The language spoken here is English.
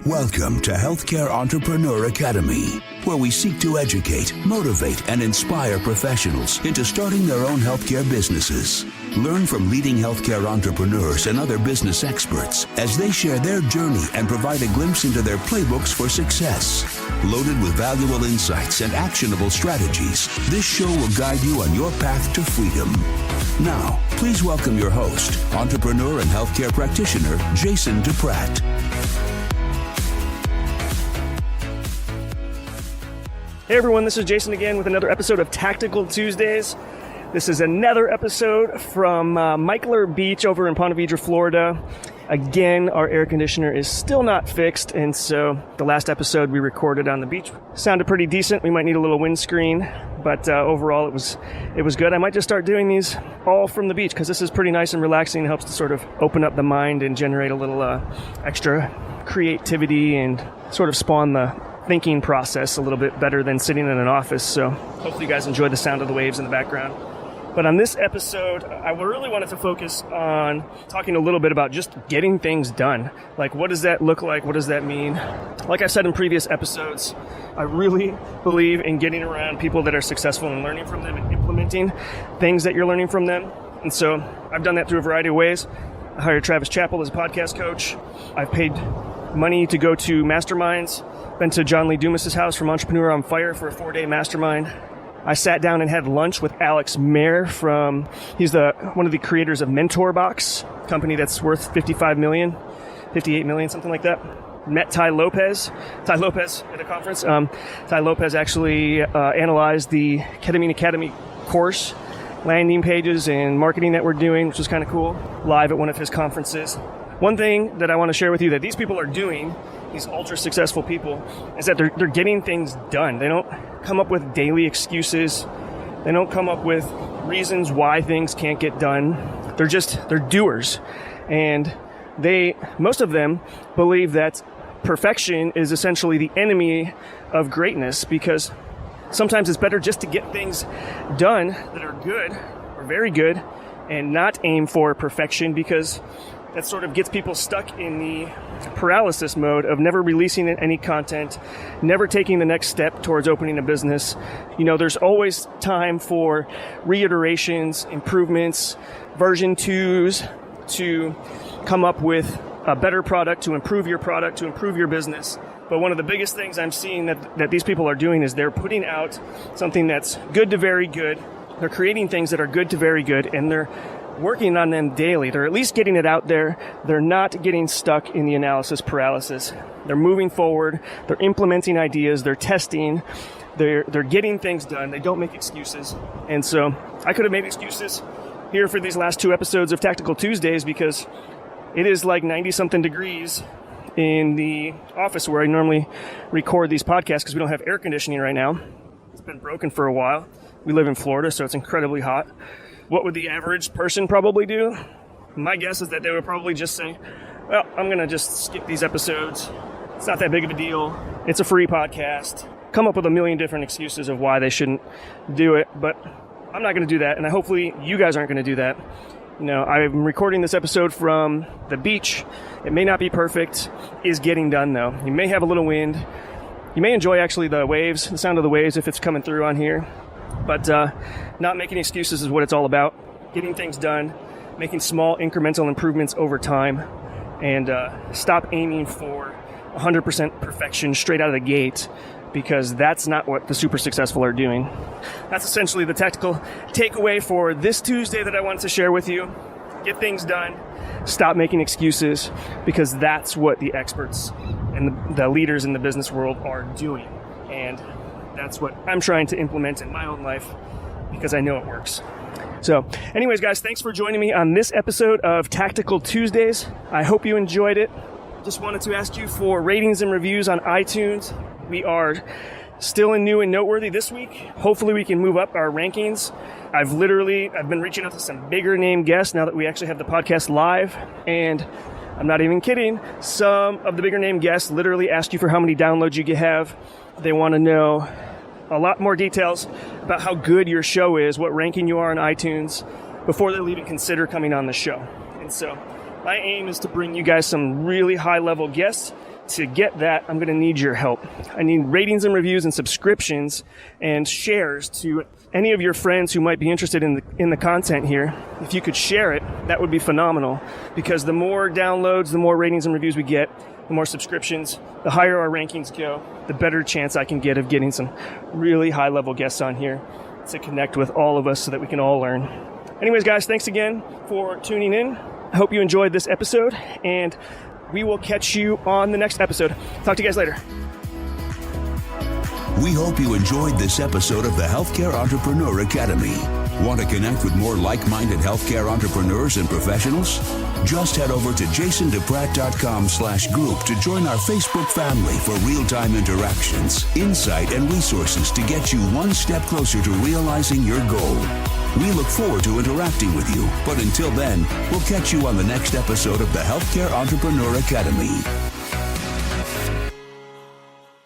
Welcome to Healthcare Entrepreneur Academy, where we seek to educate, motivate, and inspire professionals into starting their own healthcare businesses. Learn from leading healthcare entrepreneurs and other business experts as they share their journey and provide a glimpse into their playbooks for success. Loaded with valuable insights and actionable strategies, this show will guide you on your path to freedom. Now, please welcome your host, entrepreneur and healthcare practitioner, Jason Duprat. Hey everyone, this is Jason again with another episode of Tactical Tuesdays. This is another episode from Michler Beach over in Ponte Vedra, Florida. Again, our air conditioner is still not fixed, and so the last episode we recorded on the beach sounded pretty decent. We might need a little windscreen, but overall it was good. I might just start doing these all from the beach because this is pretty nice and relaxing. It helps to sort of open up the mind and generate a little extra creativity and sort of spawn the thinking process a little bit better than sitting in an office. So hopefully you guys enjoy the sound of the waves in the background. But on this episode, I really wanted to focus on talking a little bit about just getting things done. Like, what does that look like? What does that mean? Like I've said in previous episodes, I really believe in getting around people that are successful and learning from them and implementing things that you're learning from them. And so I've done that through a variety of ways. I hired Travis Chappell as a podcast coach. I've paid money to go to masterminds. Been to John Lee Dumas's house from Entrepreneur on Fire for a 4-day mastermind. I sat down and had lunch with Alex Mayer he's one of the creators of MentorBox, company that's worth 58 million, something like that. Met Ty Lopez at a conference. Ty Lopez actually analyzed the Ketamine Academy course, landing pages and marketing that we're doing, which was kind of cool, live at one of his conferences. One thing that I want to share with you that these people are doing, these ultra successful people, is that they're getting things done. They don't come up with daily excuses. They don't come up with reasons why things can't get done. They're doers. And most of them believe that perfection is essentially the enemy of greatness, because sometimes it's better just to get things done that are good or very good and not aim for perfection, because that sort of gets people stuck in the paralysis mode of never releasing any content, never taking the next step towards opening a business. You know, there's always time for reiterations, improvements, version 2s to come up with a better product, to improve your business. But one of the biggest things I'm seeing that these people are doing is they're putting out something that's good to very good. They're creating things that are good to very good, and they're working on them daily. They're at least getting it out there. They're not getting stuck in the analysis paralysis. They're moving forward. They're implementing ideas. They're testing. They're getting things done. They don't make excuses. And so I could have made excuses here for these last 2 episodes of Tactical Tuesdays, because it is like 90-something degrees in the office where I normally record these podcasts, because we don't have air conditioning right now. It's been broken for a while. We live in Florida, so it's incredibly hot. What would the average person probably do? My guess is that they would probably just say, well, I'm going to just skip these episodes. It's not that big of a deal. It's a free podcast. Come up with a million different excuses of why they shouldn't do it, but I'm not going to do that, and hopefully you guys aren't going to do that. You know, I'm recording this episode from the beach. It may not be perfect. It is getting done, though. You may have a little wind. You may enjoy, actually, the waves, the sound of the waves if it's coming through on here. But not making excuses is what it's all about. Getting things done, making small incremental improvements over time, and stop aiming for 100% perfection straight out of the gate, because that's not what the super successful are doing. That's essentially the tactical takeaway for this Tuesday that I wanted to share with you. Get things done. Stop making excuses, because that's what the experts and the leaders in the business world are doing. And that's what I'm trying to implement in my own life, because I know it works. So anyways, guys, thanks for joining me on this episode of Tactical Tuesdays. I hope you enjoyed it. Just wanted to ask you for ratings and reviews on iTunes. We are still in new and noteworthy this week. Hopefully we can move up our rankings. I've been reaching out to some bigger name guests now that we actually have the podcast live, and I'm not even kidding. Some of the bigger name guests literally ask you for how many downloads you have. They want to know a lot more details about how good your show is, what ranking you are on iTunes, before they'll even consider coming on the show. And so my aim is to bring you guys some really high-level guests to get that, I'm going to need your help. I need ratings and reviews and subscriptions and shares to any of your friends who might be interested in the content here. If you could share it, that would be phenomenal, because the more downloads, the more ratings and reviews we get, the more subscriptions, the higher our rankings go, the better chance I can get of getting some really high-level guests on here to connect with all of us so that we can all learn. Anyways, guys, thanks again for tuning in. I hope you enjoyed this episode, and we will catch you on the next episode. Talk to you guys later. We hope you enjoyed this episode of the Healthcare Entrepreneur Academy. Want to connect with more like-minded healthcare entrepreneurs and professionals? Just head over to jasonduprat.com/group to join our Facebook family for real-time interactions, insight, and resources to get you one step closer to realizing your goal. We look forward to interacting with you, but until then, we'll catch you on the next episode of the Healthcare Entrepreneur Academy.